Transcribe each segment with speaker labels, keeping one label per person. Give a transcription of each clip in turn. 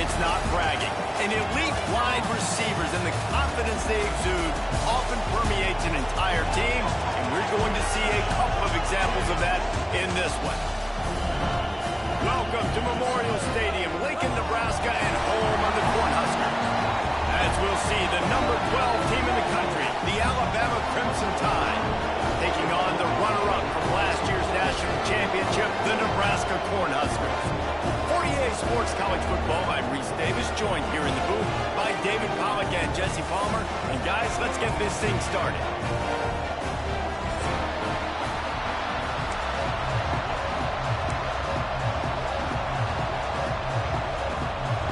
Speaker 1: It's not bragging. An elite wide receivers and the confidence they exude often permeates an entire team, and we're going to see a couple of examples of that in this one. Welcome to Memorial Stadium, Lincoln, Nebraska, and home of the Cornhuskers. As we'll see, the number 12 team in the country, the Alabama Crimson Tide, taking on the runner-up from last year's national championship, the Nebraska Cornhuskers. 48 Sports College Football, I'm Reese Davis, joined here in the booth by David Pollack and Jesse Palmer. And guys, let's get this thing started.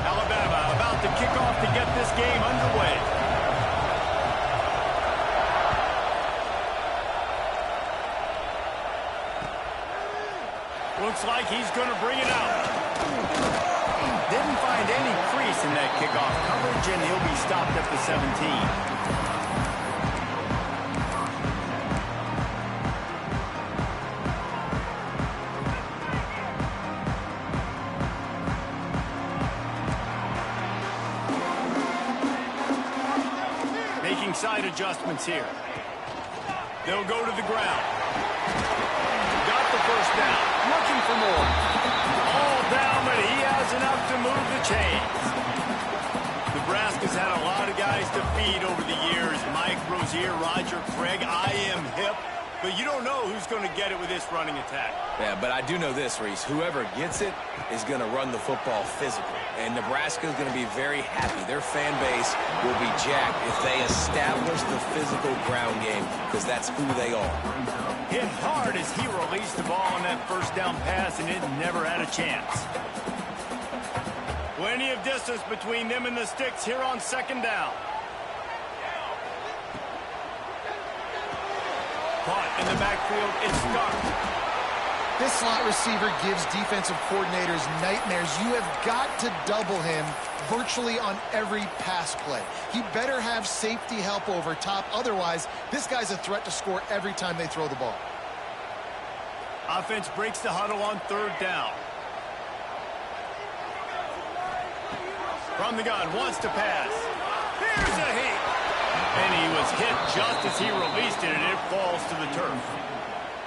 Speaker 1: Alabama about to kick off to get this game underway. Looks like he's going to bring it out. Didn't find any crease in that kickoff coverage, and he'll be stopped at the 17. Making side adjustments here. They'll go to the ground. Got the first down. Looking for more. All down, but he has enough to move the chains. Nebraska's had a lot of guys to feed over the years. Mike Rozier, Roger Craig, I am hip. But you don't know who's going to get it with this running attack.
Speaker 2: Yeah, but I do know this, Reese. Whoever gets it is going to run the football physical. And Nebraska is going to be very happy. Their fan base will be jacked if they establish the physical ground game, because that's who they are.
Speaker 1: Hit hard as he released the ball on that first down pass, and it never had a chance. Plenty of distance between them and the sticks here on second down. Caught in the backfield, it's Stark.
Speaker 3: This slot receiver gives defensive coordinators nightmares. You have got to double him virtually on every pass play. He better have safety help over top. Otherwise, this guy's a threat to score every time they throw the ball.
Speaker 1: Offense breaks the huddle on third down. From the gun, wants to pass. Here's a heat. And he was hit just as he released it, and it falls to the turf.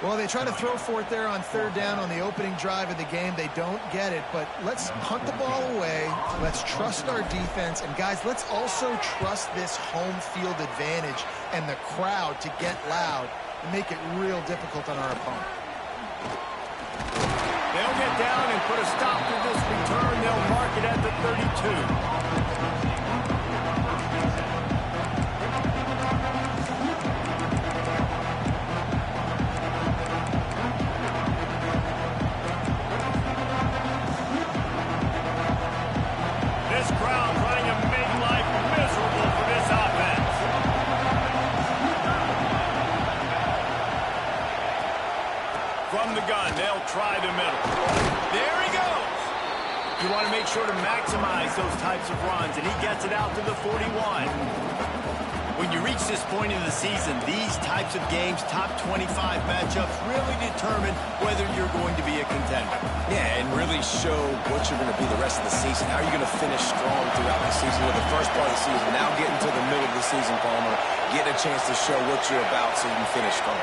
Speaker 3: Well, they try to throw for it there on third down on the opening drive of the game. They don't get it, but let's punt the ball away. Let's trust our defense. And, guys, let's also trust this home field advantage and the crowd to get loud and make it real difficult on our opponent.
Speaker 1: They'll get down and put a stop to this return. They'll mark it at the 32. They'll try the middle. There he goes. You want to make sure to maximize those types of runs, and he gets it out to the 41. When you reach this point in the season, these types of games, top 25 matchups, really determine whether you're going to be a contender.
Speaker 2: Yeah, and really show what you're going to be the rest of the season. How are you going to finish strong throughout the season or the first part of the season? Now getting to the middle of the season, Palmer, get a chance to show what you're about so you can finish strong.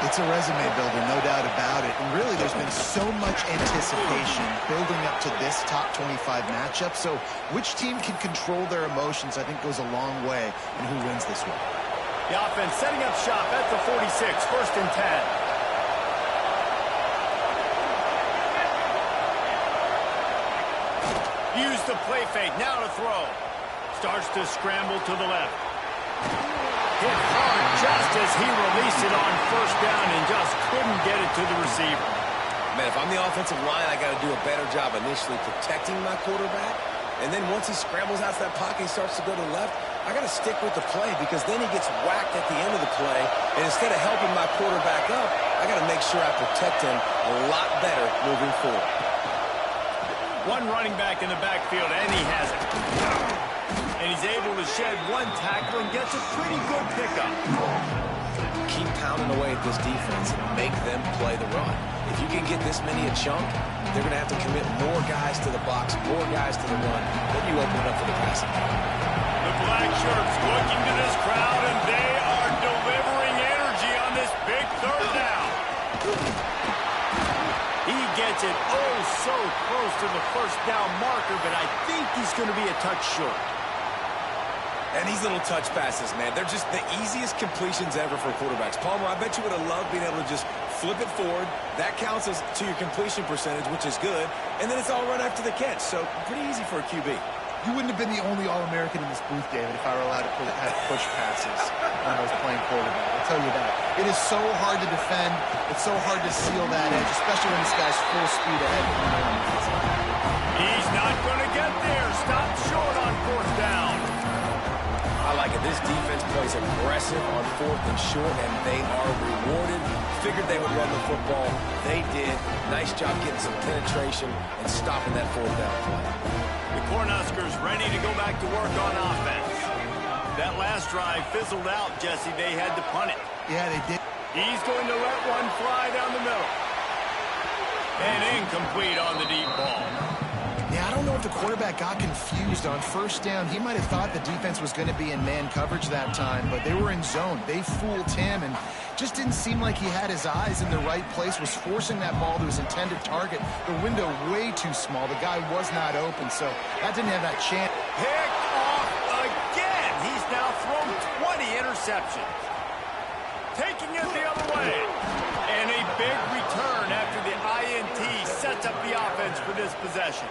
Speaker 3: It's a resume builder, no doubt about it. And really, there's been so much anticipation building up to this top 25 matchup. So which team can control their emotions, I think, goes a long way in who wins this one.
Speaker 1: The offense setting up shop at the 46, first and 10. Use the play fake, now to throw. Starts to scramble to the left. Hit hard just as he released it on first down and just couldn't get it to the receiver.
Speaker 2: Man, if I'm the offensive line, I got to do a better job initially protecting my quarterback. And then once he scrambles out of that pocket, he starts to go to the left, I got to stick with the play because then he gets whacked at the end of the play. And instead of helping my quarterback up, I got to make sure I protect him a lot better moving forward.
Speaker 1: One running back in the backfield, and he has it. And he's able to shed one tackle and gets a pretty good pickup.
Speaker 2: keep pounding away at this defense and make them play the run. If you can get this many a chunk, they're going to have to commit more guys to the box, more guys to the run. Then you open it up for the passing.
Speaker 1: The black shirts looking to this crowd, and they are delivering energy on this big third down. He gets it oh so close to the first down marker, but I think he's going to be a touch short.
Speaker 2: And these little touch passes, man, they're just the easiest completions ever for quarterbacks. Palmer, I bet you would have loved being able to just flip it forward. That counts as to your completion percentage, which is good. And then it's all run after the catch. So pretty easy for a QB.
Speaker 3: You wouldn't have been the only All-American in this booth, David, if I were allowed to have push passes when I was playing quarterback. I'll tell you that. It is so hard to defend. It's so hard to seal that edge, especially when this guy's full speed ahead.
Speaker 1: He's not going to get there. Stop short on fourth down.
Speaker 2: I like it. This defense plays aggressive on fourth and short, and they are rewarded. Figured they would run the football. They did. Nice job getting some penetration and stopping that fourth down play.
Speaker 1: The Cornhuskers ready to go back to work on offense. That last drive fizzled out, Jesse. They had to punt it.
Speaker 3: Yeah, they did.
Speaker 1: He's going to let one fly down the middle. And incomplete on the deep ball.
Speaker 3: Yeah, I don't know if the quarterback got confused on first down. He might have thought the defense was going to be in man coverage that time, but they were in zone. They fooled him and just didn't seem like he had his eyes in the right place, was forcing that ball to his intended target. The window way too small. The guy was not open, so that didn't have that chance.
Speaker 1: Picked off again. He's now thrown 20 interceptions. Taking it the other way. And a big return after the INT sets up the offense for this possession.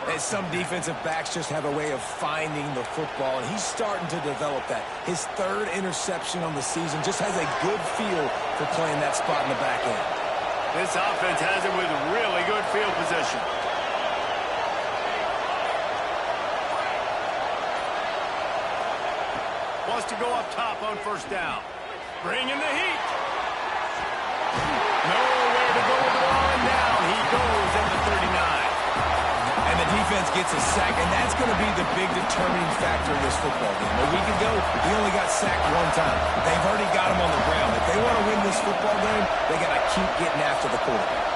Speaker 2: And some defensive backs just have a way of finding the football, and he's starting to develop that. His third interception on the season just has a good feel for playing that spot in the back end.
Speaker 1: This offense has it with really good field position. Wants to go up top on first down. Bringing the heat. Nowhere to go with the ball, and now he goes at the 39.
Speaker 2: And the defense gets a sack, and that's going to be the big determining factor in this football game. A week ago, he only got sacked one time. They've already got him on the ground. If they want to win this football game, they got to keep getting after the quarterback.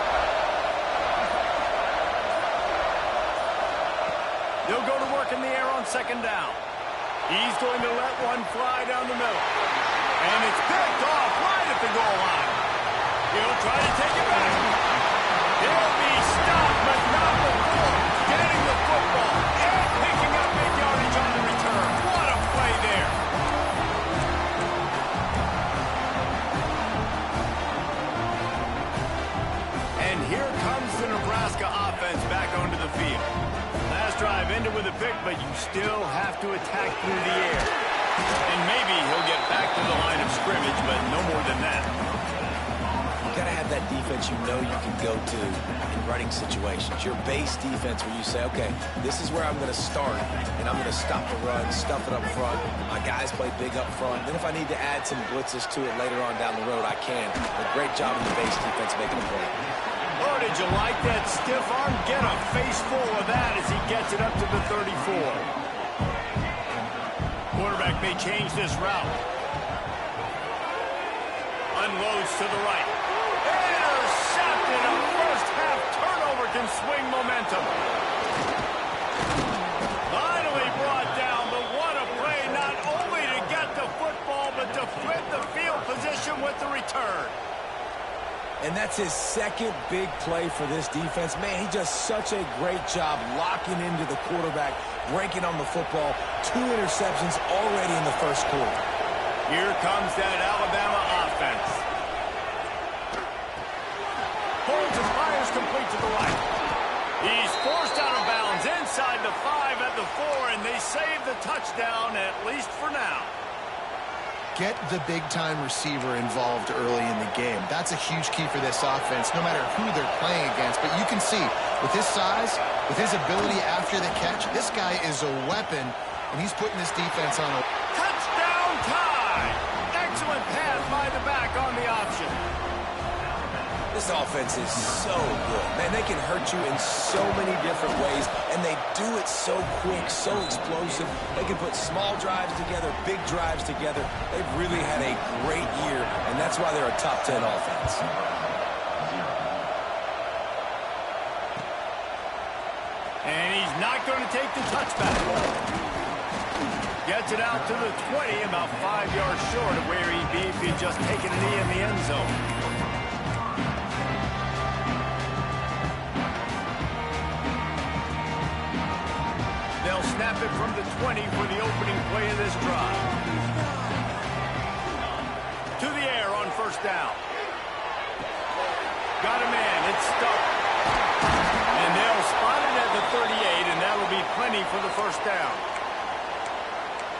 Speaker 1: They'll go to work in the air on second down. He's going to let one fly down the middle. And it's picked off right at the goal line. He'll try to take it back. He'll be stopped, but not before getting the football and picking up big yardage on the return. What a play there. And here comes the Nebraska offense back onto the field. Last drive ended with a pick, but you still have to attack through the air. And maybe he'll get back to the line of scrimmage, but no more than that.
Speaker 2: You got to have that defense you know you can go to in running situations. Your base defense where you say, okay, this is where I'm going to start, and I'm going to stop the run, stuff it up front. My guys play big up front. Then if I need to add some blitzes to it later on down the road, I can. A great job in the base defense making a play.
Speaker 1: Oh, did you like that stiff arm? Get a face full of that as he gets it up to the 34. Quarterback may change this route. Unloads to the right. Intercepted. A first half turnover can swing momentum. Finally brought down, but what a play, not only to get the football, but to flip the field position with the return.
Speaker 2: And that's his second big play for this defense. Man, he does such a great job locking into the quarterback, breaking on the football. 2 interceptions already in the first quarter.
Speaker 1: Here comes that Alabama offense. Holds and fires complete to the right. He's forced out of bounds inside the 5 at the 4, and they save the touchdown, at least for now.
Speaker 3: Get the big-time receiver involved early in the game. That's a huge key for this offense, no matter who they're playing against. But you can see, with his size, with his ability after the catch, this guy is a weapon, and he's putting this defense on a...
Speaker 1: Touchdown tie! Excellent pass by the back on the option.
Speaker 2: This This offense is so good. Man, they can hurt you in so many different ways, and they do it so quick, so explosive. They can put small drives together, big drives together. They've really had a great year, and that's why they're a top 10 offense.
Speaker 1: And he's not going to take the touchback. Gets it out to the 20, about 5 yards short of where he'd be if he'd just taken a knee in the end zone. They'll snap it from the 20 for the opening play of this drive. To the air on first down. Got a man, it's stuck. And they'll spot it at the 38, and that'll be plenty for the first down.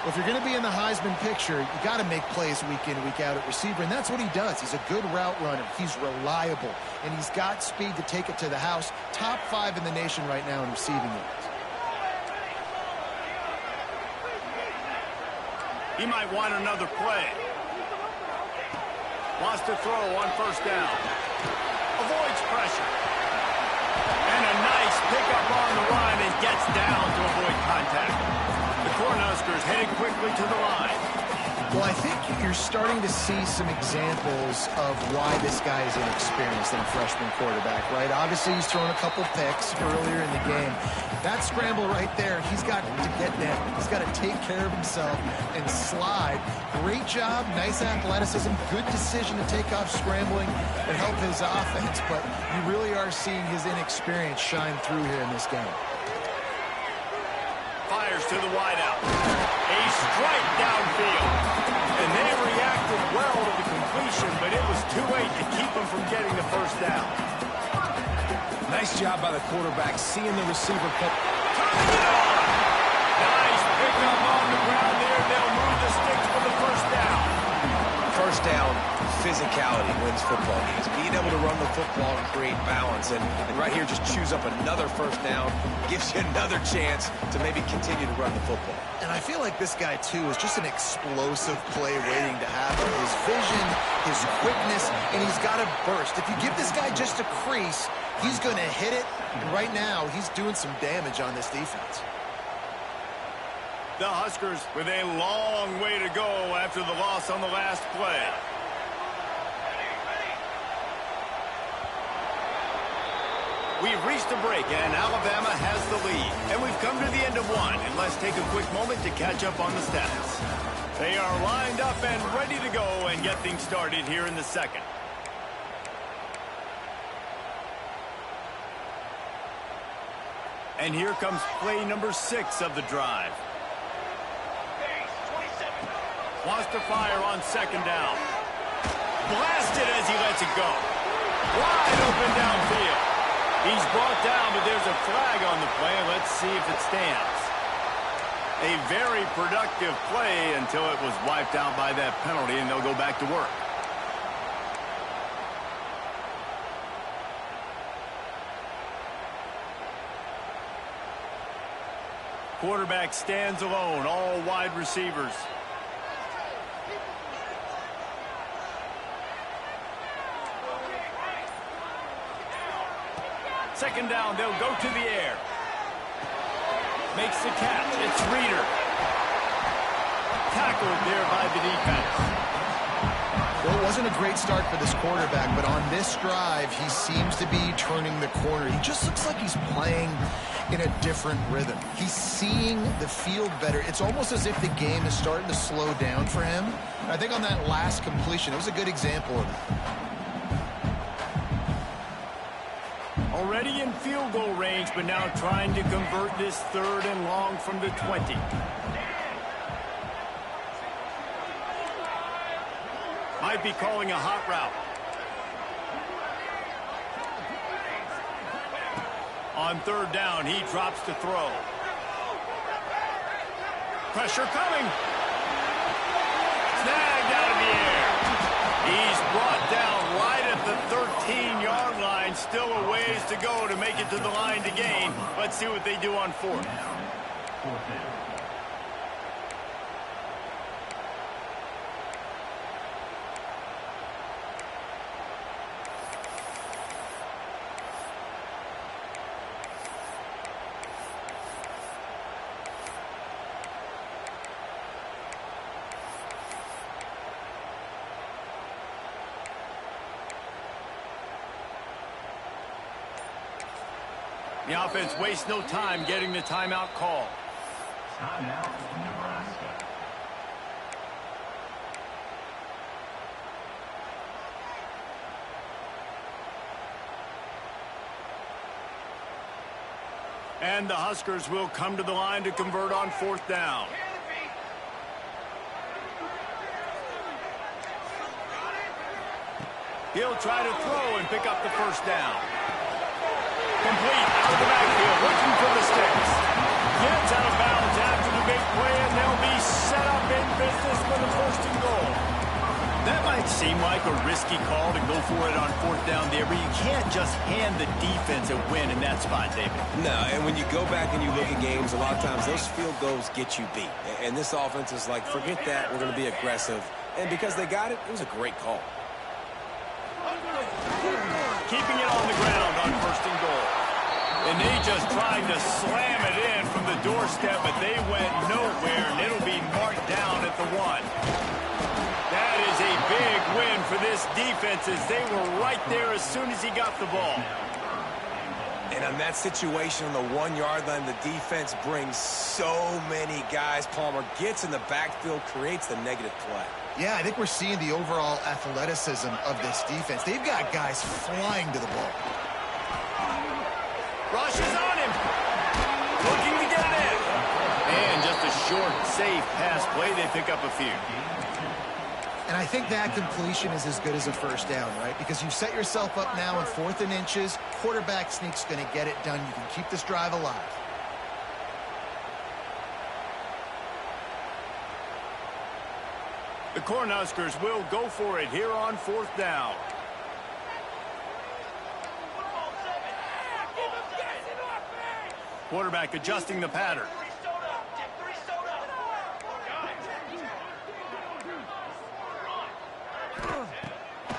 Speaker 3: Well, if you're going to be in the Heisman picture, you got to make plays week in, week out at receiver, and that's what he does. He's a good route runner. He's reliable, and he's got speed to take it to the house. Top 5 in the nation right now in receiving yards.
Speaker 1: He might want another play. Wants to throw on first down. Avoids pressure. And a nice pickup on the run and gets down to avoid contact. The Cornhuskers headed quickly to the line.
Speaker 3: Well, I think you're starting to see some examples of why this guy is inexperienced in a freshman quarterback, right? Obviously, he's thrown a couple picks earlier in the game. That scramble right there, he's got to get down. He's got to take care of himself and slide. Great job, nice athleticism, good decision to take off scrambling and help his offense, but you really are seeing his inexperience shine through here in this game.
Speaker 1: Fires to the wideout. A strike downfield. And they reacted well to the completion, but it was too late to keep them from getting the first down.
Speaker 2: Nice job by the quarterback, seeing the receiver cut.
Speaker 1: Turning it on. Nice pickup on the ground there. They'll move the sticks for the first down.
Speaker 2: First down, physicality wins football games. Being able to run the football and create balance. And right here, just choose up another first down. Gives you another chance to maybe continue to run the football.
Speaker 3: And I feel like this guy, too, is just an explosive play waiting to happen. His vision, his quickness, and he's got a burst. If you give this guy just a crease, he's going to hit it. And right now, he's doing some damage on this defense.
Speaker 1: The Huskers with a long way to go after the loss on the last play. We've reached a break, and Alabama has the lead. And we've come to the end of one, and let's take a quick moment to catch up on the stats. They are lined up and ready to go and get things started here in the second. And here comes play number 6 of the drive. Wants to fire on second down. Blasted as he lets it go. Wide open downfield. He's brought down, but there's a flag on the play. Let's see if it stands. A very productive play until it was wiped out by that penalty, and they'll go back to work. Quarterback stands alone, all wide receivers. Second down, they'll go to the air. Makes the catch. It's Reeder. Tackled there by the defense.
Speaker 3: Well, it wasn't a great start for this quarterback, but on this drive, he seems to be turning the corner. He just looks like he's playing in a different rhythm. He's seeing the field better. It's almost as if the game is starting to slow down for him. And I think on that last completion, it was a good example of that.
Speaker 1: Already in field goal range, but now trying to convert this third and long from the 20. Might be calling a hot route. On third down, he drops to throw. Pressure coming. Snagged out of the air. He's brought down right at the 13-yard line. Still a ways to go to make it to the line to gain. Let's see what they do on fourth. The offense wastes no time getting the timeout call.
Speaker 4: Timeout, Nebraska.
Speaker 1: And the Huskers will come to the line to convert on 4th down. He'll try to throw and pick up the 1st down. Complete out of the backfield, looking for the sticks. Gets out of bounds after the big play, and they'll be set up in business with a 1st and goal. That might seem like a risky call to go for it on 4th down there, but you can't just hand the defense a win in that spot, David.
Speaker 2: No, and when you go back and you look at games, a lot of times those field goals get you beat. And this offense is like, forget that, we're going to be aggressive. And because they got it, it was a great call.
Speaker 1: Keeping it on the ground on 1st and goal. And they just tried to slam it in from the doorstep, but they went nowhere, and it'll be marked down at the 1. That is a big win for this defense as they were right there as soon as he got the ball.
Speaker 2: And on that situation on the 1-yard line, the defense brings so many guys. Palmer gets in the backfield, creates the negative play.
Speaker 3: Yeah, I think we're seeing the overall athleticism of this defense. They've got guys flying to the ball.
Speaker 1: Rush is on him. Looking to get it in. And just a short, safe pass play. They pick up a few.
Speaker 3: And I think that completion is as good as a 1st down, right? Because you set yourself up now in 4th and inches. Quarterback sneak's going to get it done. You can keep this drive alive.
Speaker 1: The Cornhuskers will go for it here on 4th down. Quarterback adjusting the pattern.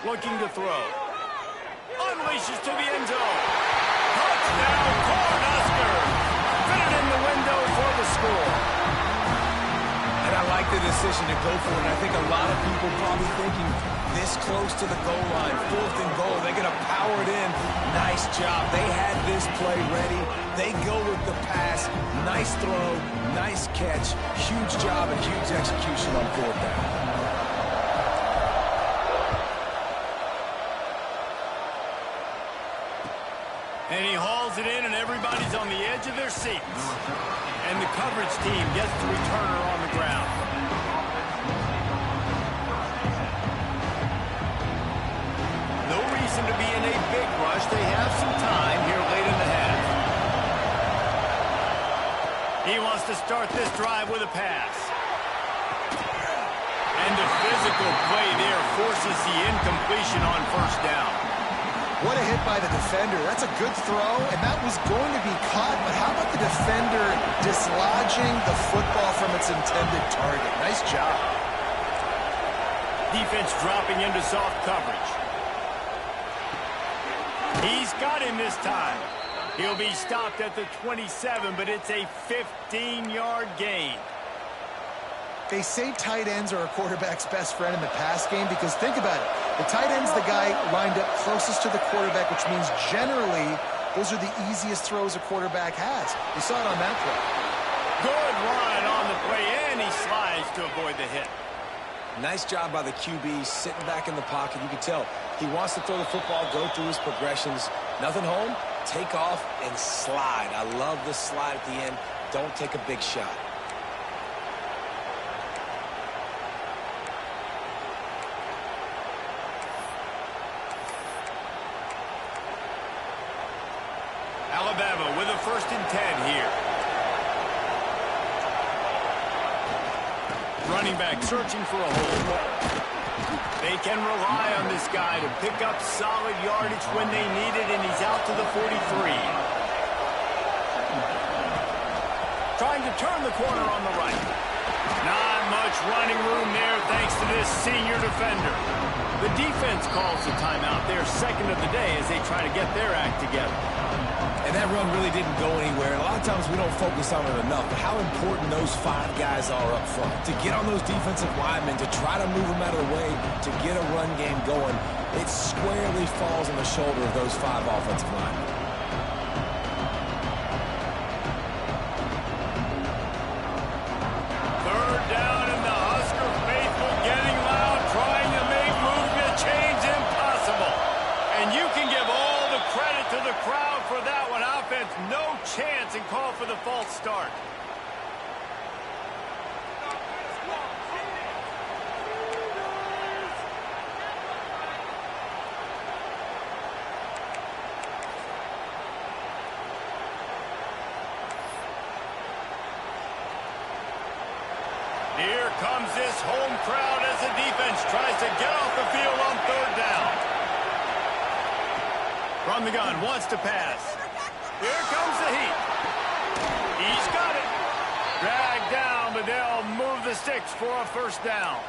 Speaker 1: Looking to throw. Unleashes to the end zone. Touchdown, Cornhuskers. Fit it in the window for the score.
Speaker 2: And I like the decision to go for it. And I think a lot of people probably thinking this close to the goal line, 4th and goal, they're going to power it in. Nice job. They had this play ready. They go with the pass. Nice throw, nice catch. Huge job and huge execution on 4th down.
Speaker 1: And he hauls it in, and everybody's on the edge of their seats. And the coverage team gets the returner on the ground. No reason to be in a big rush. They have some time here late in the half. He wants to start this drive with a pass. And the physical play there forces the incompletion on 1st down.
Speaker 3: What a hit by the defender. That's a good throw, and that was going to be caught. But how about the defender dislodging the football from its intended target? Nice job.
Speaker 1: Defense dropping into soft coverage. He's got him this time. He'll be stopped at the 27, but it's a 15-yard gain.
Speaker 3: They say tight ends are a quarterback's best friend in the pass game because think about it. The tight end's the guy lined up closest to the quarterback, which means generally those are the easiest throws a quarterback has. You saw it on that play.
Speaker 1: Good run on the play, and he slides to avoid the hit.
Speaker 2: Nice job by the QB sitting back in the pocket. You can tell he wants to throw the football, go through his progressions. Nothing home, take off and slide. I love the slide at the end. Don't take a big shot.
Speaker 1: Alabama with a 1st and 10 here. Running back searching for a hole. They can rely on this guy to pick up solid yardage when they need it, and he's out to the 43. Trying to turn the corner on the right. Not much running room there thanks to this senior defender. The defense calls the timeout, their 2nd of the day, as they try to get their act together.
Speaker 2: And that run really didn't go anywhere. And a lot of times we don't focus on it enough, but how important those 5 guys are up front. To get on those defensive linemen, to try to move them out of the way, to get a run game going, it squarely falls on the shoulder of those 5 offensive linemen.
Speaker 1: no chance and call for the false start. Here comes this home crowd as the defense tries to get off the field on third down. From the gun, wants to pass. Here comes the heat. He's got it. Dragged down, but they'll move the sticks for a first down.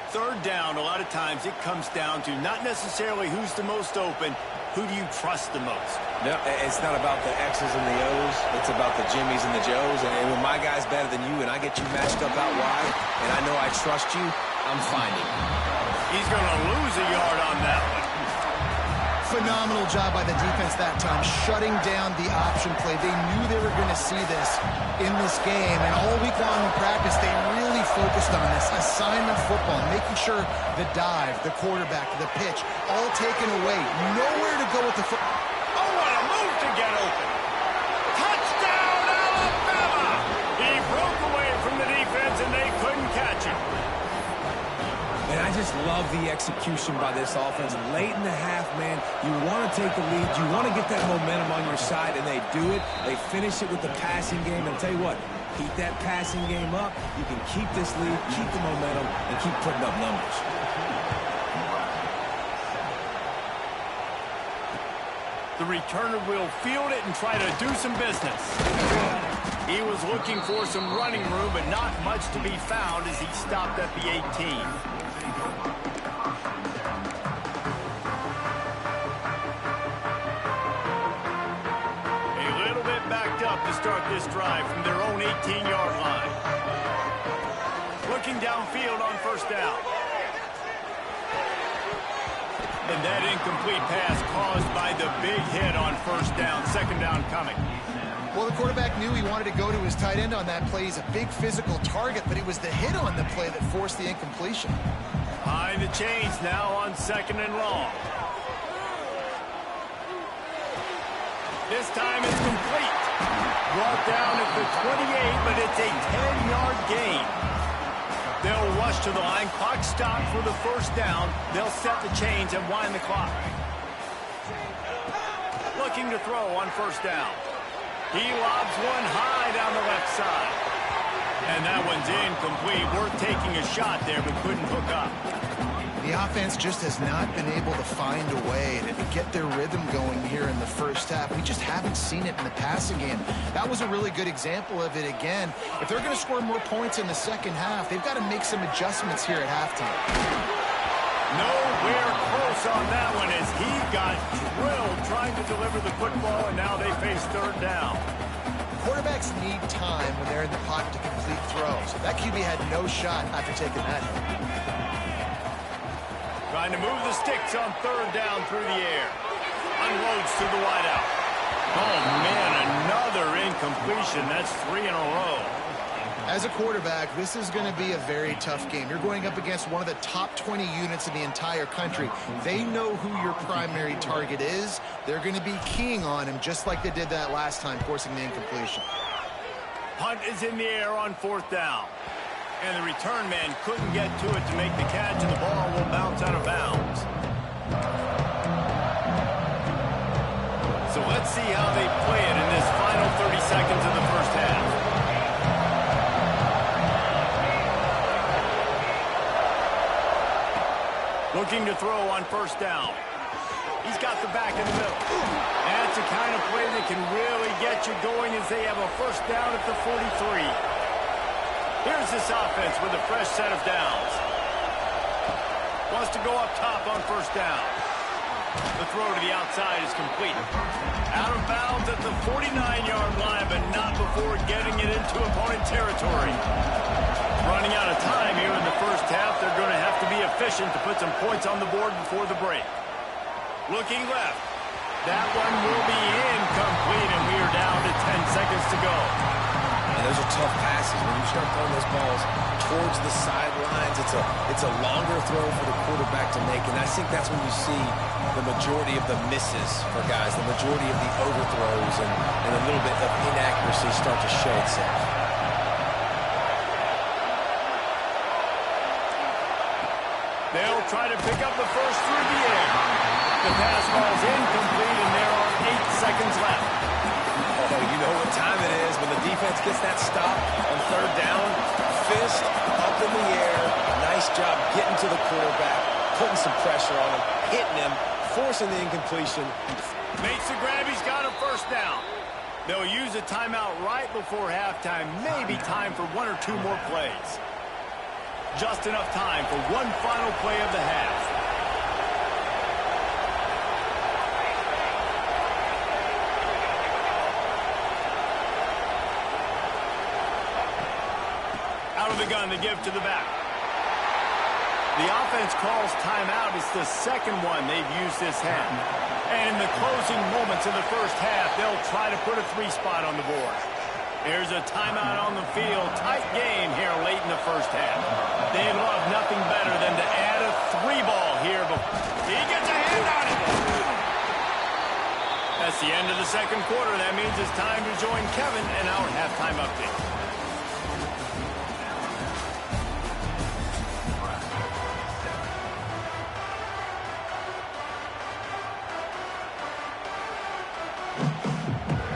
Speaker 1: Third down, a lot of times it comes down to not necessarily who's the most open, who do you trust the most?
Speaker 2: No, it's not about the X's and the O's. It's about the Jimmies and the Joes. And when my guy's better than you and I get you matched up out wide, and I know I trust you, I'm finding.
Speaker 1: He's going to lose a yard on that one.
Speaker 3: Phenomenal job by the defense that time, shutting down the option play. They knew they were going to see this in this game, and all week long in practice, they really focused on this assignment football, making sure the dive, the quarterback, the pitch, all taken away. Nowhere to go with the football.
Speaker 1: Oh, what a move to get open. Touchdown, Alabama! He broke away from the defense, and they couldn't catch him.
Speaker 2: And I just love the execution by this offense. Late in the half, man, you want to take the lead. You want to get that momentum on your side, and they do it. They finish it with the passing game. And I'll tell you what, keep that passing game up. You can keep this lead, keep the momentum, and keep putting up numbers.
Speaker 1: The returner will field it and try to do some business. He was looking for some running room, but not much to be found as he stopped at the 18. A little bit backed up to start this drive from their own 18-yard line. Looking downfield on first down. And that incomplete pass caused by the big hit on first down. Second down coming.
Speaker 3: Well, the quarterback knew he wanted to go to his tight end on that play. He's a big physical target, but it was the hit on the play that forced the incompletion.
Speaker 1: Behind the chains now on second and long. This time it's complete. Brought down at the 28, but it's a 10-yard gain. They'll rush to the line. Clock stopped for the first down. They'll set the chains and wind the clock. Looking to throw on first down. He lobs one high down the left side. And that one's incomplete. Worth taking a shot there, but couldn't hook up.
Speaker 3: The offense just has not been able to find a way to get their rhythm going here in the first half. We just haven't seen it in the passing game. That was a really good example of it again. If they're going to score more points in the second half, they've got to make some adjustments here at halftime.
Speaker 1: Nowhere close on that one as he got drilled trying to deliver the football, and now they face third down.
Speaker 3: Quarterbacks need time when they're in the pocket to complete throws. That QB had no shot after taking that hit.
Speaker 1: Trying to move the sticks on third down through the air. Unloads to the wideout. Oh, man, another incompletion. That's 3 in a row.
Speaker 3: As a quarterback, this is going to be a very tough game. You're going up against one of the top 20 units in the entire country. They know who your primary target is. They're going to be keying on him just like they did that last time, forcing the incompletion.
Speaker 1: Punt is in the air on fourth down. And the return man couldn't get to it to make the catch, and the ball will bounce out of bounds. So let's see how they play it in this final 30 seconds of the first half. Looking to throw on first down. He's got the back in the middle. That's the kind of play that can really get you going as they have a first down at the 43. Here's this offense with a fresh set of downs. Wants to go up top on first down. The throw to the outside is complete. Out of bounds at the 49-yard line, but not before getting it into opponent territory. Running out of time here in the first half. They're going to have to be efficient to put some points on the board before the break. Looking left. That one will be incomplete, and we are down to 10 seconds to go.
Speaker 2: And there's are tough passes. When you start throwing those balls towards the sidelines, it's a longer throw for the quarterback to make, and I think that's when you see the majority of the misses for guys, the majority of the overthrows, and a little bit of inaccuracy start to show itself.
Speaker 1: They'll try to pick up the first through the air. The pass falls incomplete, and there are 8 seconds left.
Speaker 2: Oh, you know what time it is when the defense gets that stop on third down. Fist up in the air. Nice job getting to the quarterback, putting some pressure on him, hitting him, forcing the incompletion.
Speaker 1: Makes the grab. He's got a first down. They'll use a timeout right before halftime. Maybe time for 1 or 2 more plays. Just enough time for one final play of the half. Out of the gun to give to the back. The offense calls timeout. It's the second one they've used this half. And in the closing moments of the first half, they'll try to put a 3 spot on the board. There's a timeout on the field. Tight game here late in the first half. They'd love nothing better than to add a 3-ball here. He gets a hand on it. That's the end of the second quarter. That means it's time to join Kevin in our halftime update.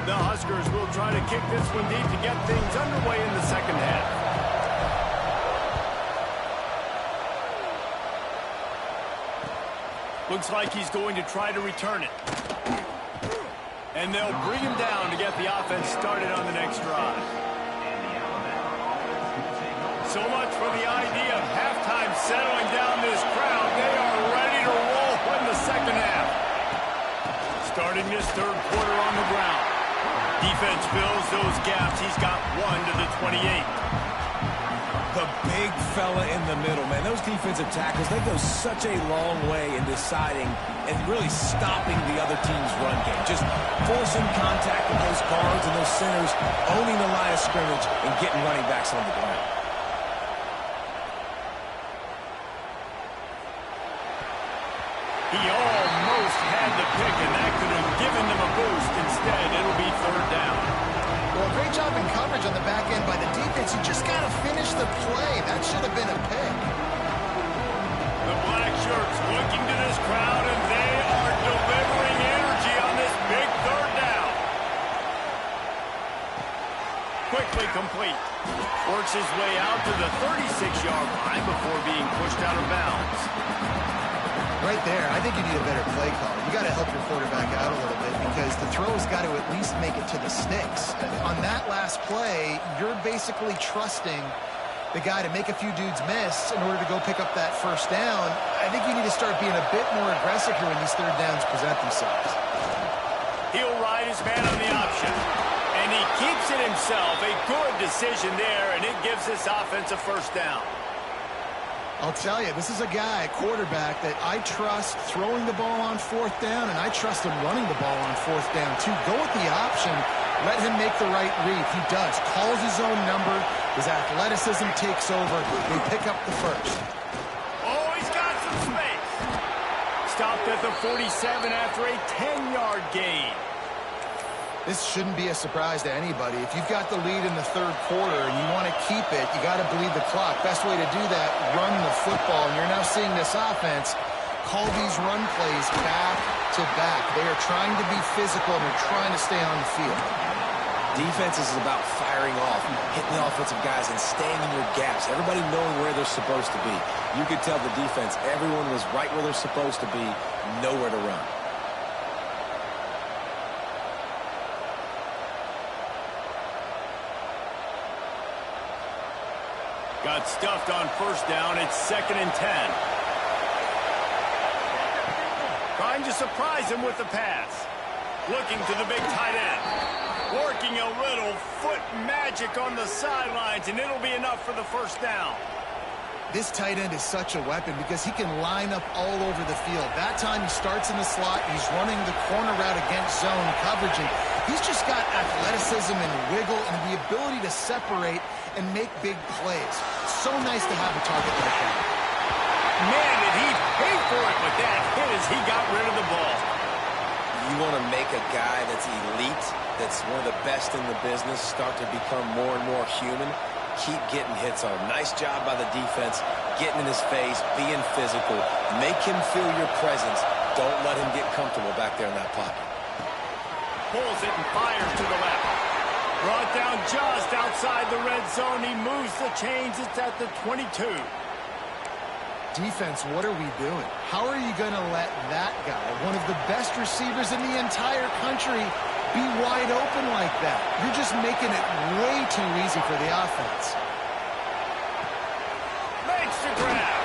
Speaker 1: The Huskers will try to kick this one deep to get things underway in the second half. Looks like he's going to try to return it. And they'll bring him down to get the offense started on the next drive. So much for the idea of halftime settling down this crowd. They are ready to roll in the second half. Starting this third quarter on the ground. Defense fills those gaps. He's got 1 to the 28.
Speaker 2: The big fella in the middle, man. Those defensive tackles, they go such a long way in deciding and really stopping the other team's run game. Just forcing contact with those guards and those centers, owning the line of scrimmage, and getting running backs on the ground.
Speaker 1: He almost had the pick, and that could have given them a boost. Instead, it'll be third down.
Speaker 3: Well, great job in coverage on the back end by the defense. You just got to finish the play. That should have been a pick.
Speaker 1: The black shirts looking to this crowd, and they are delivering energy on this big third down. Quickly complete. Works his way out to the 36-yard line before being pushed out of bounds.
Speaker 3: Right there, I think you need a better play call. You got to help your quarterback out a little bit because the throw's got to at least make it to the sticks. On that last play, you're basically trusting the guy to make a few dudes miss in order to go pick up that first down. I think you need to start being a bit more aggressive here when these third downs present themselves.
Speaker 1: He'll ride his man on the option. And he keeps it himself. A good decision there, and it gives this offense a first down.
Speaker 3: I'll tell you, this is a guy, a quarterback, that I trust throwing the ball on fourth down, and I trust him running the ball on fourth down, too. Go with the option. Let him make the right read. He does. Calls his own number. His athleticism takes over. They pick up the first.
Speaker 1: Oh, he's got some space. Stopped at the 47 after a 10-yard gain.
Speaker 3: This shouldn't be a surprise to anybody. If you've got the lead in the third quarter and you want to keep it, you got to bleed the clock. Best way to do that, run the football. And you're now seeing this offense call these run plays back to back. They are trying to be physical and they're trying to stay on the field.
Speaker 2: Defense is about firing off, hitting the offensive guys, and staying in your gaps. Everybody knowing where they're supposed to be. You could tell the defense, everyone was right where they're supposed to be, nowhere to run.
Speaker 1: Got stuffed on first down. It's 2nd and 10. Trying to surprise him with the pass. Looking to the big tight end. Working a little foot magic on the sidelines, and it'll be enough for the first down.
Speaker 3: This tight end is such a weapon because he can line up all over the field. That time he starts in the slot. He's running the corner route against zone coverage, and he's just got athleticism athleticism and wiggle and the ability to separate and make big plays. So nice to have a target like that.
Speaker 1: Man, did he pay for it with that hit as he got rid of the ball.
Speaker 2: You want to make a guy that's elite, that's one of the best in the business, start to become more and more human. Keep getting hits on him. Nice job by the defense, getting in his face, being physical. Make him feel your presence. Don't let him get comfortable back there in that pocket.
Speaker 1: Pulls it and fires to the left. Brought down just outside the red zone. He moves the chains. It's at the 22.
Speaker 3: Defense, what are we doing? How are you going to let that guy, one of the best receivers in the entire country, be wide open like that? You're just making it way too easy for the offense.
Speaker 1: Makes the grab.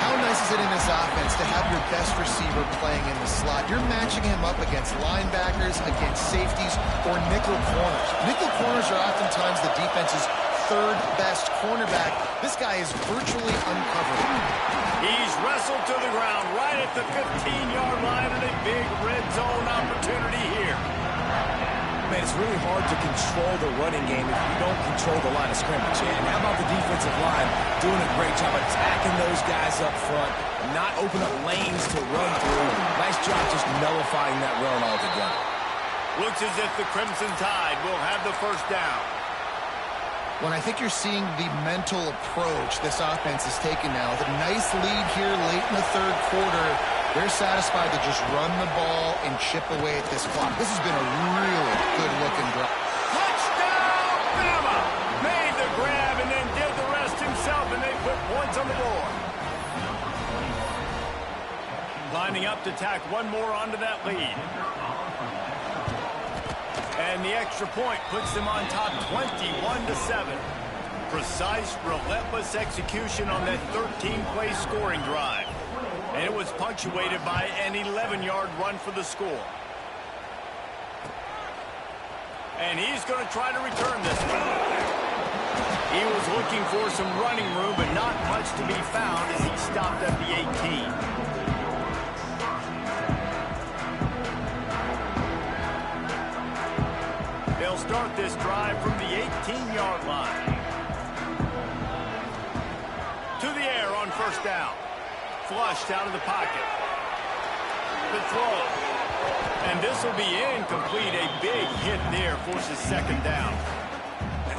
Speaker 3: How nice is it in this offense to have your best receiver playing in the slot? You're matching him up against linebackers, against safeties, or nickel corners. Nickel corners are oftentimes the defense's third best cornerback. This guy is virtually uncovered.
Speaker 1: He's wrestled to the ground right at the 15-yard line and a big red zone opportunity here.
Speaker 2: Man, it's really hard to control the running game if you don't control the line of scrimmage. And how about the defensive line doing a great job attacking those guys up front, not open up lanes to run through. Nice job just nullifying that run altogether.
Speaker 1: Looks as if the Crimson Tide will have the first down.
Speaker 3: When I think you're seeing the mental approach this offense is taking now, the nice lead here late in the third quarter, they're satisfied to just run the ball and chip away at this clock. This has been a really good-looking drive.
Speaker 1: Touchdown, Bama! Made the grab and then did the rest himself, and they put points on the board. Lining up to tack one more onto that lead. And the extra point puts them on top 21-7. Precise, relentless execution on that 13-play scoring drive. And it was punctuated by an 11-yard run for the score. And he's going to try to return this one. He was looking for some running room, but not much to be found as he stopped at the 18. They'll start this drive from the 18-yard line. To the air on first down. Flushed out of the pocket. The throw. And this will be incomplete. A big hit there forces second down.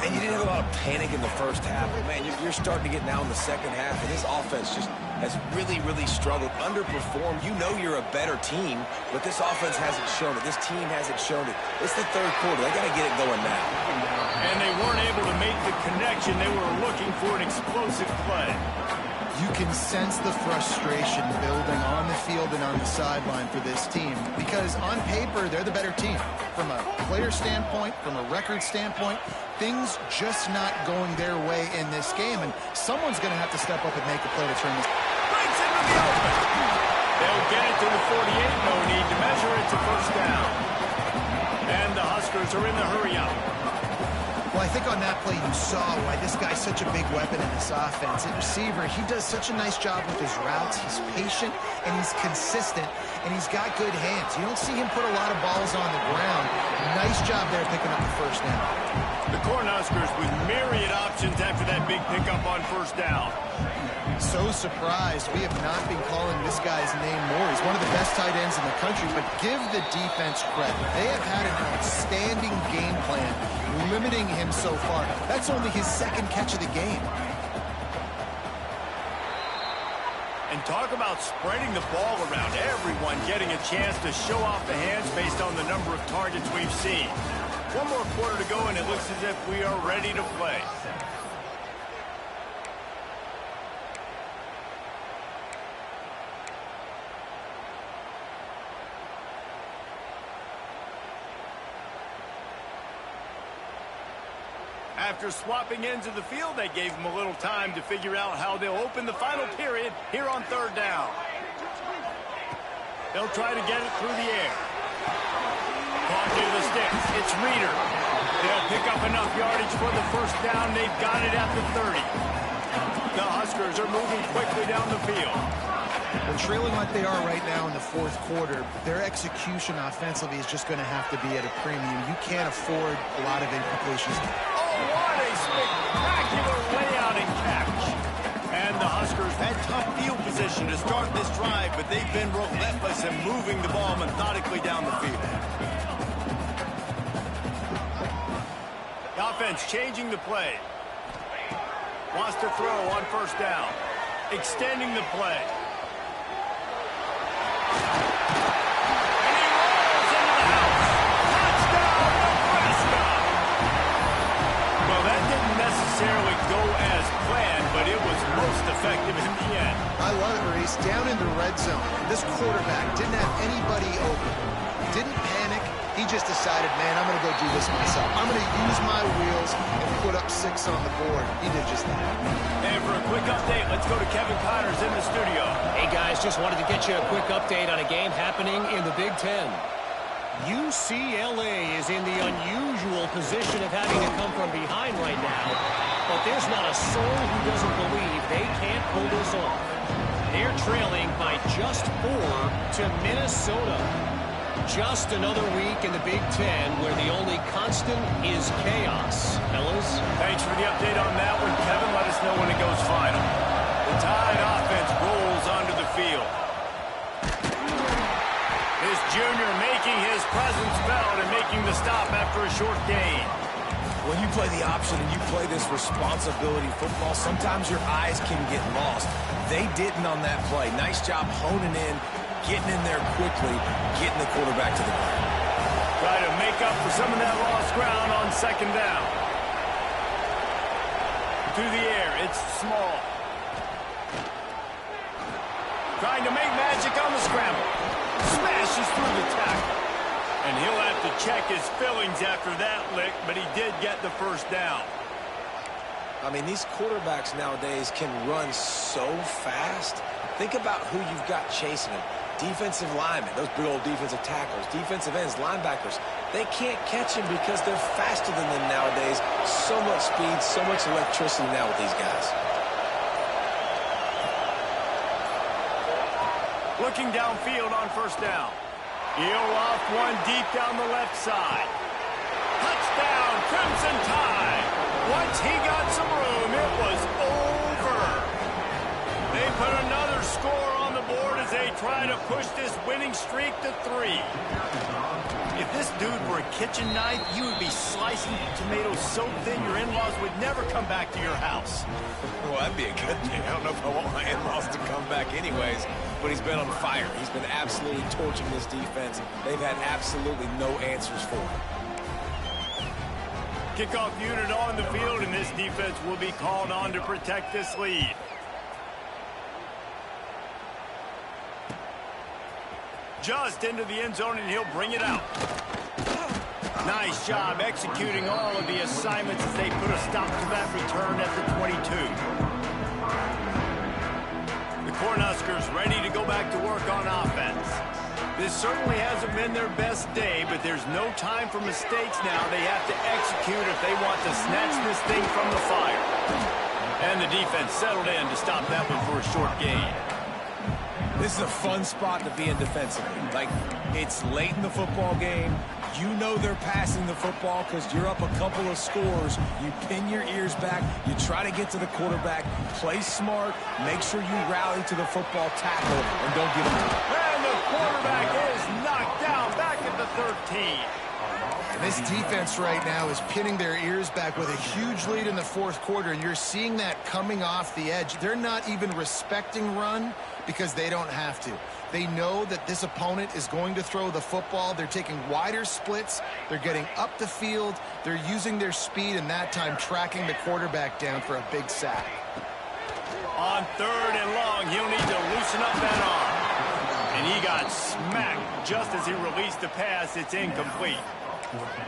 Speaker 2: And you didn't have a lot of panic in the first half. But man, you're starting to get now in the second half, and this offense just has really, really struggled, underperformed. You know you're a better team, but this offense hasn't shown it. This team hasn't shown it. It's the third quarter. They got to get it going now.
Speaker 1: And they weren't able to make the connection. They were looking for an explosive play.
Speaker 3: You can sense the frustration building on the field and on the sideline for this team because on paper, they're the better team. From a player standpoint, from a record standpoint, things just not going their way in this game, and someone's going to have to step up and make a play to turn this.
Speaker 1: Breaks into the open. They'll get it to the 48. No need to measure it to first down. And the Huskers are in the hurry-up.
Speaker 3: Well, I think on that play you saw why this guy's such a big weapon in this offense. At receiver, he does such a nice job with his routes. He's patient, and he's consistent, and he's got good hands. You don't see him put a lot of balls on the ground. Nice job there picking up the first down.
Speaker 1: The Cornhuskers with myriad options after that big pickup on first down.
Speaker 3: So surprised we have not been calling this guy's name more. He's one of the best tight ends in the country, but give the defense credit. They have had an outstanding game plan limiting him so far. That's only his second catch of the game.
Speaker 1: And talk about spreading the ball around. Everyone getting a chance to show off the hands based on the number of targets we've seen. One more quarter to go, and it looks as if we are ready to play. After swapping ends of the field, they gave him a little time to figure out how they'll open the final period here on third down. They'll try to get it through the air. Caught near the sticks. It's Reeder. They'll pick up enough yardage for the first down. They've got it at the 30. The Huskers are moving quickly down the field.
Speaker 3: Well, trailing like they are right now in the fourth quarter, their execution offensively is just going to have to be at a premium. You can't afford a lot of incompletions.
Speaker 1: Oh, what a spectacular layout and catch. And the Huskers had tough field position to start this drive, but they've been relentless in moving the ball methodically down the field. The offense changing the play. Wants to throw on first down. Extending the play. And he rolls into the house. Touchdown, Braska! Well, that didn't necessarily go as planned, but it was most effective in the end.
Speaker 3: I love it, Maurice. Down in the red zone, this quarterback didn't have anybody open. Didn't panic. He just decided, man, I'm going to go do this myself. I'm going to use my wheels and put up 6 on the board. He did just that.
Speaker 1: And for a quick update, let's go to Kevin Connors in the studio.
Speaker 5: Hey, guys, just wanted to get you a quick update on a game happening in the Big Ten. UCLA is in the unusual position of having to come from behind right now, but there's not a soul who doesn't believe they can't pull this off. They're trailing by just 4 to Minnesota. Just another week in the Big Ten where the only constant is chaos. Fellas?
Speaker 1: Thanks for the update on that one, Kevin. Let us know when it goes final. The Tide offense rolls onto the field. This junior making his presence felt and making the stop after a short gain.
Speaker 2: When you play the option and you play this responsibility football, sometimes your eyes can get lost. They didn't on that play. Nice job honing in, getting in there quickly, getting the quarterback to the ground.
Speaker 1: Try to make up for some of that lost ground on second down. To the air, it's Small. Trying to make magic on the scramble. Smashes through the tackle. And he'll have to check his fillings after that lick, but he did get the first down.
Speaker 2: I mean, these quarterbacks nowadays can run so fast. Think about who you've got chasing them. Defensive linemen, those big old defensive tackles, defensive ends, linebackers. They can't catch him because they're faster than them nowadays. So much speed, so much electricity now with these guys.
Speaker 1: Looking downfield on first down. He'll off one deep down the left side. Touchdown, Crimson Tide. Once he got some room, it was over. They put another score on the board as they try to push this winning streak to 3. If this dude were a kitchen knife, you would be slicing tomatoes so thin your in-laws would never come back to your house.
Speaker 2: Well, that'd be a good thing. I don't know if I want my in-laws to come back anyways, but he's been on fire. He's been absolutely torching this defense. They've had absolutely no answers for him.
Speaker 1: Kickoff unit on the field, and this defense will be called on to protect this lead. Just into the end zone, and he'll bring it out. Nice job executing all of the assignments as they put a stop to that return at the 22. The Cornhuskers ready to go back to work on offense. This certainly hasn't been their best day, but there's no time for mistakes now. They have to execute if they want to snatch this thing from the fire. And the defense settled in to stop that one for a short gain.
Speaker 2: This is a fun spot to be in defensively. Like, it's late in the football game. You know they're passing the football because you're up a couple of scores. You pin your ears back. You try to get to the quarterback. Play smart. Make sure you rally to the football tackle and don't give up.
Speaker 1: And the quarterback is knocked down back at the 13.
Speaker 3: And this defense right now is pinning their ears back with a huge lead in the fourth quarter, and you're seeing that coming off the edge. They're not even respecting run because they don't have to. They know that this opponent is going to throw the football. They're taking wider splits. They're getting up the field. They're using their speed, and that time tracking the quarterback down for a big sack.
Speaker 1: On third and long, he'll need to loosen up that arm. And he got smacked just as he released the pass. It's incomplete.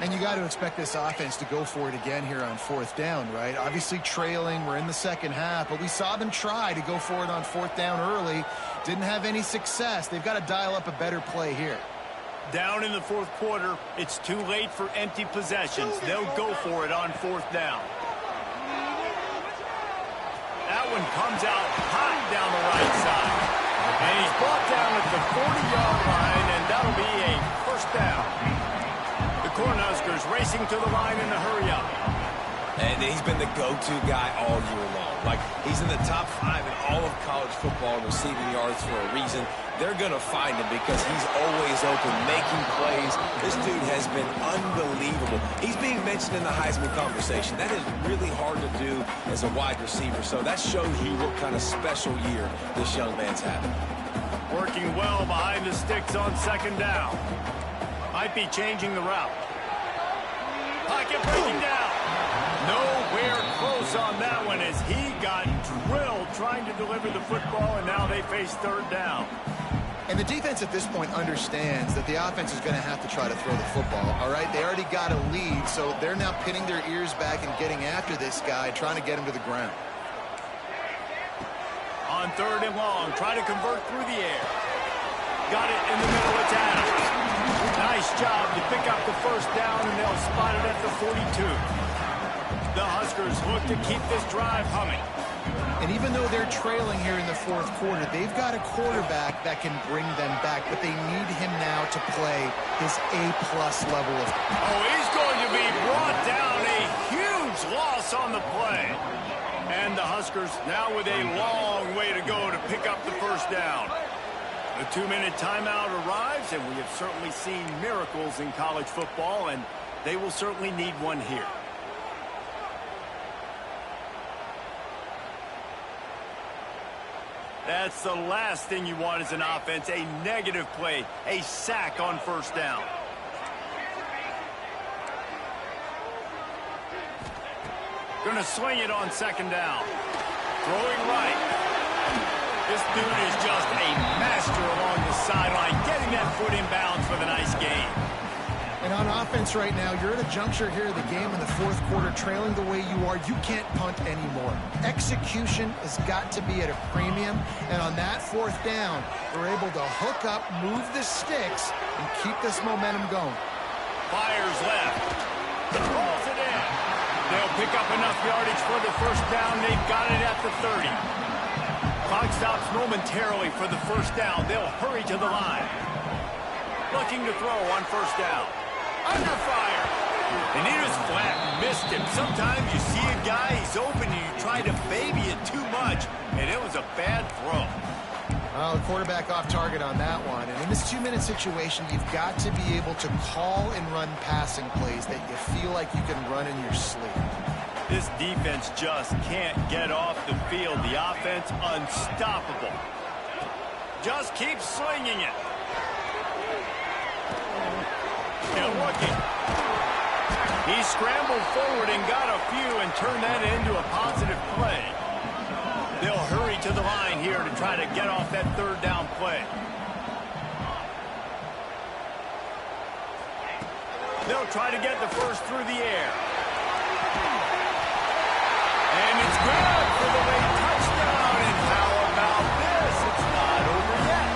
Speaker 3: And you got to expect this offense to go for it again here on fourth down, right? Obviously trailing, we're in the second half, but we saw them try to go for it on fourth down early. Didn't have any success. They've got to dial up a better play here.
Speaker 1: Down in the fourth quarter, it's too late for empty possessions. They'll go for it on fourth down. That one comes out hot down the right side. And he's brought down at the 40-yard line, and that'll be a first down. The Cornhuskers racing to the line in a hurry up.
Speaker 2: And he's been the go-to guy all year long. Like, he's in the top 5 in all of college football in receiving yards for a reason. They're going to find him because he's always open, making plays. This dude has been unbelievable. He's being mentioned in the Heisman conversation. That is really hard to do as a wide receiver. So that shows you what kind of special year this young man's having.
Speaker 1: Working well behind the sticks on second down. Might be changing the route. Pocket breaking down. Nowhere close on that one as he got drilled trying to deliver the football, and now they face third down.
Speaker 3: And the defense at this point understands that the offense is going to have to try to throw the football, all right? They already got a lead, so they're now pinning their ears back and getting after this guy, trying to get him to the ground.
Speaker 1: On third and long, try to convert through the air. Got it in the middle, it's Adams. Nice job to pick up the first down, and they'll spot it at the 42. The Huskers look to keep this drive humming.
Speaker 3: And even though they're trailing here in the fourth quarter, they've got a quarterback that can bring them back, but they need him now to play his A-plus level of...
Speaker 1: Oh, he's going to be brought down. A huge loss on the play. And the Huskers now with a long way to go to pick up the first down. The 2-minute timeout arrives, and we have certainly seen miracles in college football, and they will certainly need one here. That's the last thing you want as an offense, a negative play, a sack on first down. Going to swing it on second down. Throwing right. This dude is just a master along the sideline, getting that foot in bounds for the nice gain.
Speaker 3: And on offense right now, you're at a juncture here of the game in the fourth quarter, trailing the way you are. You can't punt anymore. Execution has got to be at a premium, and on that fourth down, we're able to hook up, move the sticks, and keep this momentum going.
Speaker 1: Fires left. Rolls it in. They'll pick up enough yardage for the first down. They've got it at the 30. Clock stops momentarily for the first down. They'll hurry to the line. Looking to throw on first down. Under fire. And he just flat missed him. Sometimes you see a guy, he's open, and you try to baby it too much, and it was a bad throw.
Speaker 3: Well, the quarterback off target on that one. And in this 2-minute situation, you've got to be able to call and run passing plays that you feel like you can run in your sleep.
Speaker 1: This defense just can't get off the field. The offense unstoppable. Just keep slinging it. Still looking. He scrambled forward and got a few and turned that into a positive play. They'll hurry to the line here to try to get off that third down play. They'll try to get the first through the air. And it's good for the late touchdown. And how about this? It's not over yet.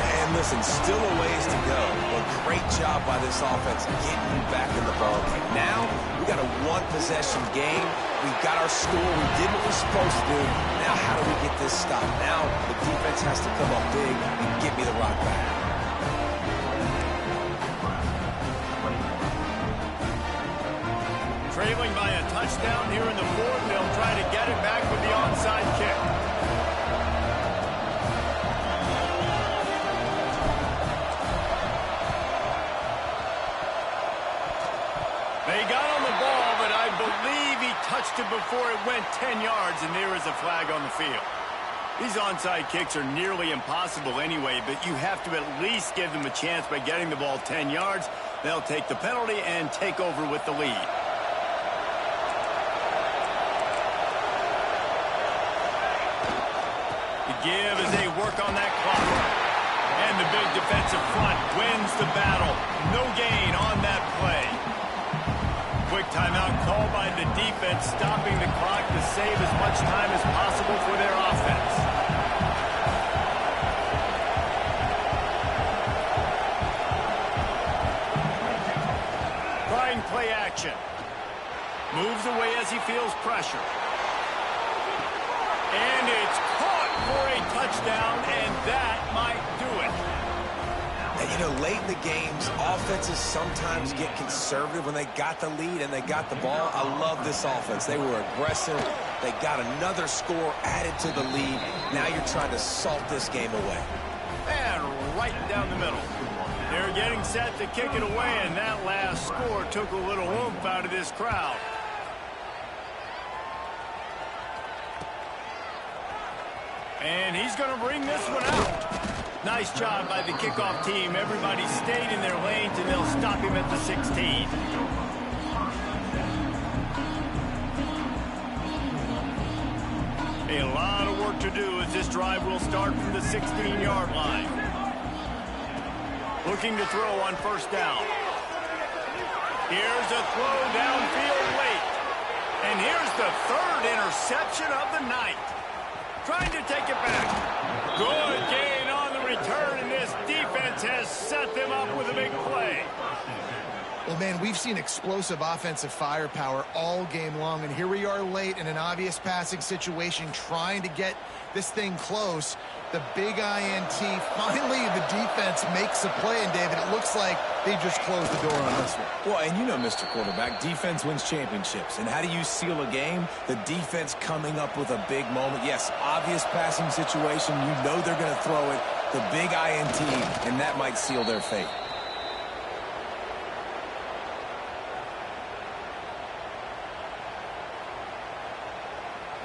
Speaker 2: And listen, still a ways to go, but great job by this offense getting you back in the ball game. Now, we got a one-possession game. We got our score. We did what we're supposed to do. Now, how do we get this stopped? Now, the defense has to come up big and get me the rock back.
Speaker 1: Trailing by a touchdown here in the fourth. They'll try to get it back with the onside kick. They got on the ball, but I believe he touched it before it went 10 yards, and there is a flag on the field. These onside kicks are nearly impossible anyway, but you have to at least give them a chance by getting the ball 10 yards. They'll take the penalty and take over with the lead. The give as they work on that clock. And the big defensive front wins the battle. No gain on that play. Quick timeout called by the defense, stopping the clock to save as much time as possible for their offense. Trying play action. Moves away as he feels pressure. And it's caught for a touchdown, and that might do it.
Speaker 2: And, you know, late in the games, offenses sometimes get conservative when they got the lead and they got the ball. I love this offense. They were aggressive. They got another score added to the lead. Now you're trying to salt this game away.
Speaker 1: And right down the middle. They're getting set to kick it away, and that last score took a little oomph out of this crowd. And he's going to bring this one out. Nice job by the kickoff team. Everybody stayed in their lanes, and they'll stop him at the 16. A lot of work to do as this drive will start from the 16-yard line. Looking to throw on first down. Here's a throw downfield late. And here's the third interception of the night. Trying to take it back. Good gain on the return, and this defense has set them up with a big play.
Speaker 3: Well, man, we've seen explosive offensive firepower all game long, and here we are late in an obvious passing situation trying to get this thing close. The big INT, finally the defense makes a play, and David, it looks like they just closed the door on this one.
Speaker 2: Well, and you know, Mr. Quarterback, defense wins championships. And how do you seal a game? The defense coming up with a big moment. Yes, obvious passing situation. You know they're going to throw it. The big INT, and that might seal their fate.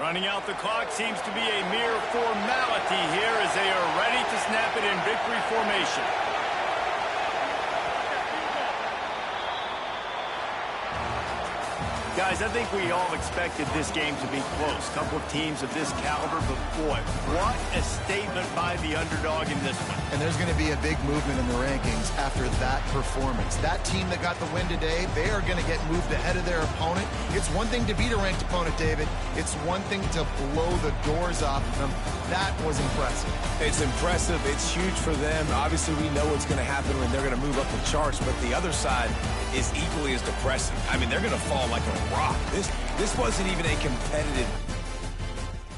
Speaker 1: Running out the clock seems to be a mere formality here as they are ready to snap it in victory formation. Guys, I think we all expected this game to be close. Couple of teams of this caliber, but boy, what a statement by the underdog in this one.
Speaker 3: And there's going to be a big movement in the rankings after that performance. That team that got the win today, they are going to get moved ahead of their opponent. It's one thing to beat a ranked opponent, David. It's one thing to blow the doors off of them. That was impressive.
Speaker 2: It's impressive. It's huge for them. Obviously, we know what's going to happen when they're going to move up the charts, but the other side is equally as depressing. I mean, they're going to fall like a rock. This wasn't even a competitive